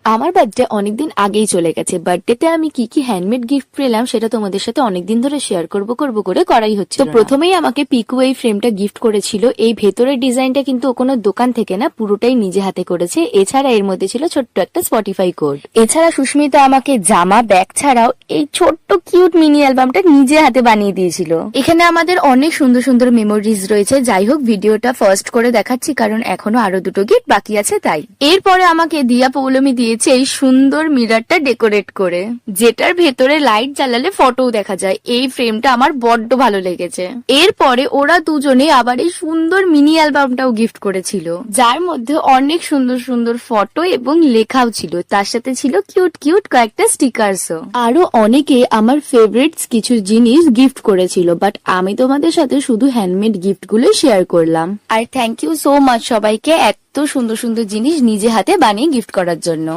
আমার বার্থডে অনেকদিন আগেই চলে গেছে। বার্থডেতে আমি কি কি হ্যান্ডমেড গিফট পেলাম সেটা তোমাদের সাথে অনেকদিন ধরে শেয়ার করব করে করাই হচ্ছে। তো প্রথমেই আমাকে পিকু এই ফ্রেমটা গিফট করেছিল। এই ভেতরের ডিজাইনটা কিন্তু ও কোনো দোকান থেকে না, পুরোটাই নিজে হাতে করেছে। এছাড়া এর মধ্যে ছিল ছোট্ট একটা স্পটিফাই কোড। এছাড়া সুস্মিতা আমাকে জামা, ব্যাগ ছাড়াও এই ছোট্ট কিউট মিনি অ্যালবামটা নিজে হাতে বানিয়ে দিয়েছিল। এখানে আমাদের অনেক সুন্দর সুন্দর মেমোরিজ রয়েছে। যাই হোক, ভিডিওটা ফার্স্ট করে দেখাচ্ছি কারণ এখনো আরো দুটো গিফট বাকি আছে তাই। এরপরে আমাকে দিয়া পৌলমি দিয়েছে এই সুন্দর মিররটা ডেকোরেট করে, যেটার ভেতরে লাইট জ্বালালে ফটোও দেখা যায়। এই ফ্রেমটা আমার বড্ড ভালো লেগেছে। এরপরে ওরা দুজনে আবার এই সুন্দর মিনি অ্যালবামটাও গিফট করেছিল, যার মধ্যে অনেক সুন্দর সুন্দর ফটো এবং লেখাও ছিল। তার সাথে ছিল কিউট কিউট কয়েকটা স্টিকারসও। আরো অনেকে আমার ফেভারিটস কিছু জিনিস গিফট করেছিল, বাট আমি তোমাদের সাথে শুধু হ্যান্ডমেড গিফট গুলো শেয়ার করলাম। আর থ্যাংক ইউ সো মাচ সবাইকে এত সুন্দর সুন্দর জিনিস নিজে হাতে বানিয়ে গিফট করার জন্য।